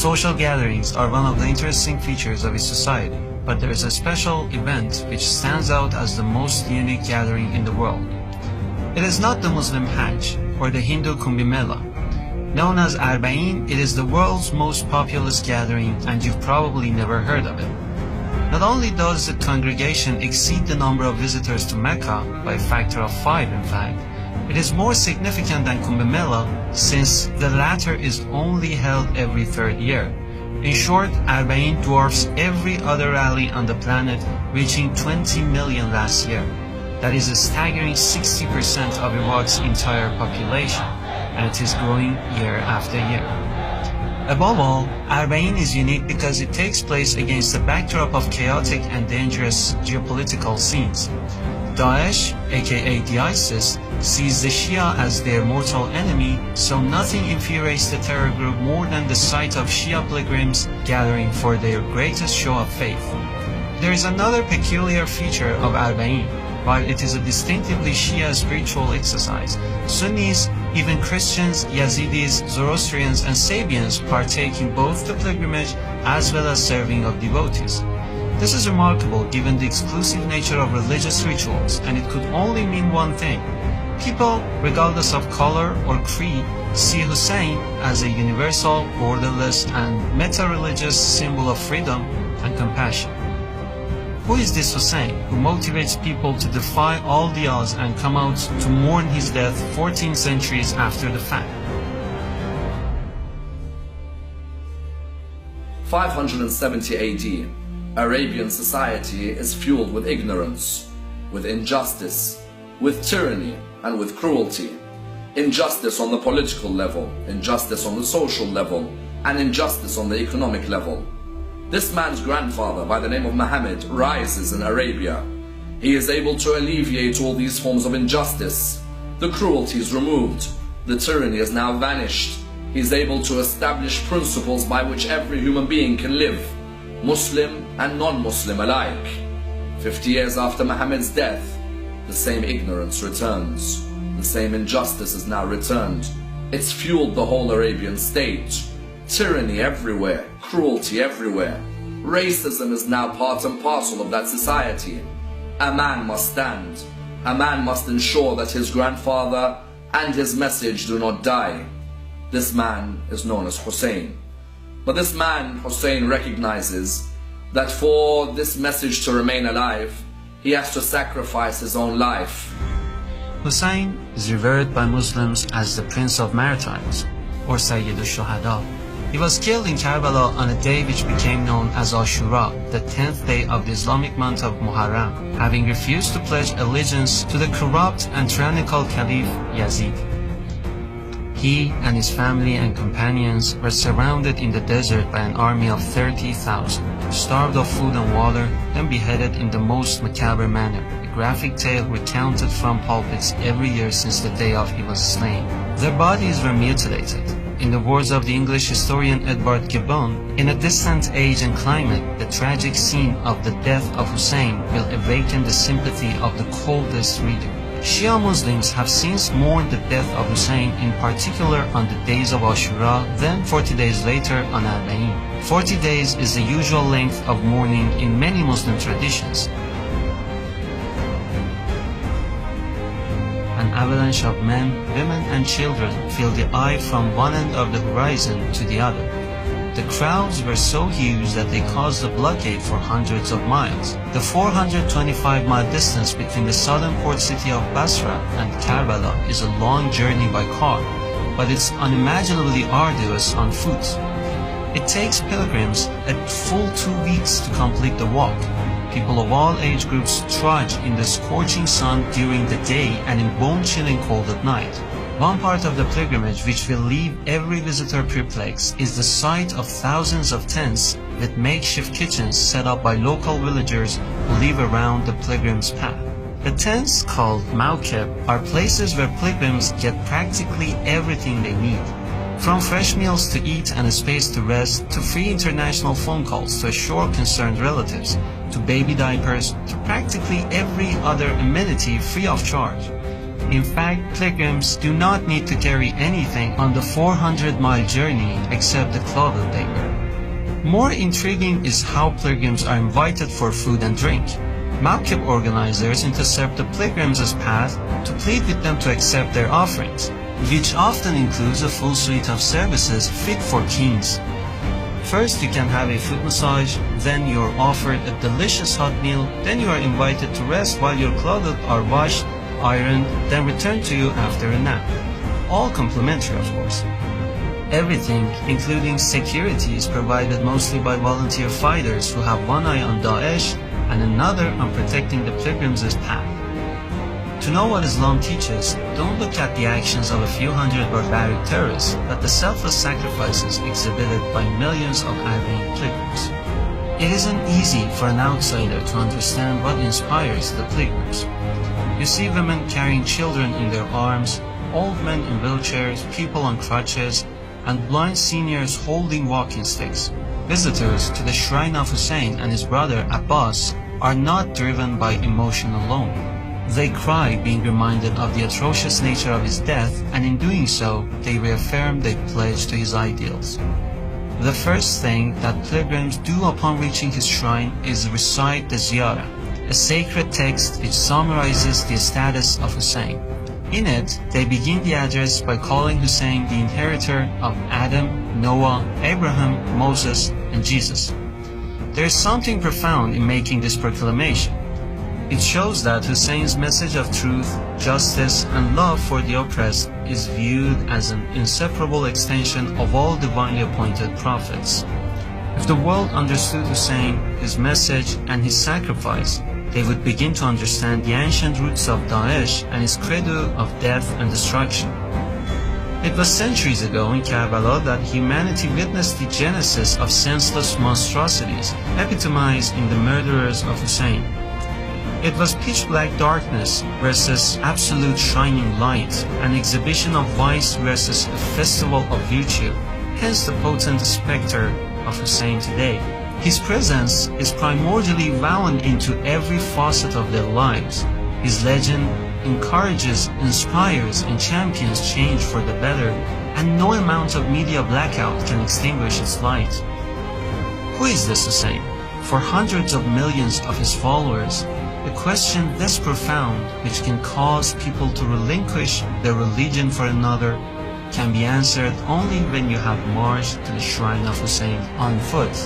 Social gatherings are one of the interesting features of its society, but there is a special event which stands out as the most unique gathering in the world. It is not the Muslim Hajj or the Hindu Kumbh Mela. Known as Arba'een, it is the world's most populous gathering, and you've probably never heard of it. Not only does the congregation exceed the number of visitors to Mecca by a factor of 5 in fact, it is more significant than Kumbh Mela since the latter is only held every third year. In short, Arba'een dwarfs every other rally on the planet, reaching 20 million last year. That is a staggering 60% of Iraq's entire population, and it is growing year after year. Above all, Arba'een is unique because it takes place against the backdrop of chaotic and dangerous geopolitical scenes. Daesh, aka the ISIS, sees the Shia as their mortal enemy, so nothing infuriates the terror group more than the sight of Shia pilgrims gathering for their greatest show of faith. There is another peculiar feature of Arba'een. While it is a distinctively Shia spiritual exercise, Sunnis, even Christians, Yazidis, Zoroastrians, and Sabians partake in both the pilgrimage as well as serving of devotees. This is remarkable given the exclusive nature of religious rituals, and it could only mean one thing. People, regardless of color or creed, see Hussein as a universal, borderless, and meta-religious symbol of freedom and compassion. Who is this Hussein who motivates people to defy all the odds and come out to mourn his death 14 centuries after the fact? 570 AD, Arabian society is fueled with ignorance, with injustice, with tyranny, and with cruelty. Injustice on the political level, injustice on the social level, and injustice on the economic level. This man's grandfather, by the name of Muhammad, rises in Arabia. He is able to alleviate all these forms of injustice. The cruelty is removed. The tyranny has now vanished. He is able to establish principles by which every human being can live, Muslim and non-Muslim alike. 50 years after Muhammad's death, the same ignorance returns. The same injustice is now returned. It's fueled the whole Arabian state. Tyranny everywhere, cruelty everywhere. Racism is now part and parcel of that society. A man must stand. A man must ensure that his grandfather and his message do not die. This man is known as Hussein. But this man, Hussein, recognizes that for this message to remain alive, he has to sacrifice his own life. Hussein is revered by Muslims as the Prince of Martyrs, or Sayyid al-Shuhada. He was killed in Karbala on a day which became known as Ashura, the 10th day of the Islamic month of Muharram, having refused to pledge allegiance to the corrupt and tyrannical Caliph Yazid. He and his family and companions were surrounded in the desert by an army of 30,000, starved of food and water, then beheaded in the most macabre manner, a graphic tale recounted from pulpits every year since the day of he was slain. Their bodies were mutilated. In the words of the English historian Edward Gibbon, in a distant age and climate, the tragic scene of the death of Hussein will awaken the sympathy of the coldest reader. Shia Muslims have since mourned the death of Hussein, in particular on the days of Ashura, then 40 days later on Arba'een. 40 days is the usual length of mourning in many Muslim traditions. An avalanche of men, women, and children filled the eye from one end of the horizon to the other. The crowds were so huge that they caused a blockade for hundreds of miles. The 425-mile distance between the southern port city of Basra and Karbala is a long journey by car, but it's unimaginably arduous on foot. It takes pilgrims a full 2 weeks to complete the walk. People of all age groups trudge in the scorching sun during the day and in bone-chilling cold at night. One part of the pilgrimage which will leave every visitor perplexed is the sight of thousands of tents with makeshift kitchens set up by local villagers who live around the pilgrim's path. The tents, called mawkib, are places where pilgrims get practically everything they need. From fresh meals to eat and a space to rest, to free international phone calls to assure concerned relatives, to baby diapers, to practically every other amenity free of charge. In fact, pilgrims do not need to carry anything on the 400-mile journey except the clothing they wear. More intriguing is how pilgrims are invited for food and drink. Mawqif organizers intercept the pilgrims' path to plead with them to accept their offerings, which often includes a full suite of services fit for kings. First, you can have a foot massage, then you're offered a delicious hot meal, then you are invited to rest while your clothes are washed, ironed, then returned to you after a nap. All complimentary, of course. Everything, including security, is provided mostly by volunteer fighters who have one eye on Daesh and another on protecting the pilgrims' path. To know what Islam teaches, don't look at the actions of a few hundred barbaric terrorists, but the selfless sacrifices exhibited by millions of Arba'een pilgrims. It isn't easy for an outsider to understand what inspires the pilgrims. You see women carrying children in their arms, old men in wheelchairs, people on crutches, and blind seniors holding walking sticks. Visitors to the shrine of Hussein and his brother Abbas are not driven by emotion alone. They cry being reminded of the atrocious nature of his death, and in doing so, they reaffirm their pledge to his ideals. The first thing that pilgrims do upon reaching his shrine is recite the Ziyarah, a sacred text which summarizes the status of Hussein. In it, they begin the address by calling Hussein the inheritor of Adam, Noah, Abraham, Moses, and Jesus. There is something profound in making this proclamation. It shows that Hussein's message of truth, justice, and love for the oppressed is viewed as an inseparable extension of all divinely appointed prophets. If the world understood Hussein, his message, and his sacrifice, they would begin to understand the ancient roots of Daesh and its credo of death and destruction. It was centuries ago in Karbala that humanity witnessed the genesis of senseless monstrosities, epitomized in the murderers of Hussein. It was pitch-black darkness versus absolute shining light, an exhibition of vice versus a festival of virtue, hence the potent specter of Hussein today. His presence is primordially woven into every facet of their lives. His legend encourages, inspires, and champions change for the better, and no amount of media blackout can extinguish its light. Who is this Hussein? For hundreds of millions of his followers, a question this profound, which can cause people to relinquish their religion for another, can be answered only when you have marched to the shrine of Hussein on foot.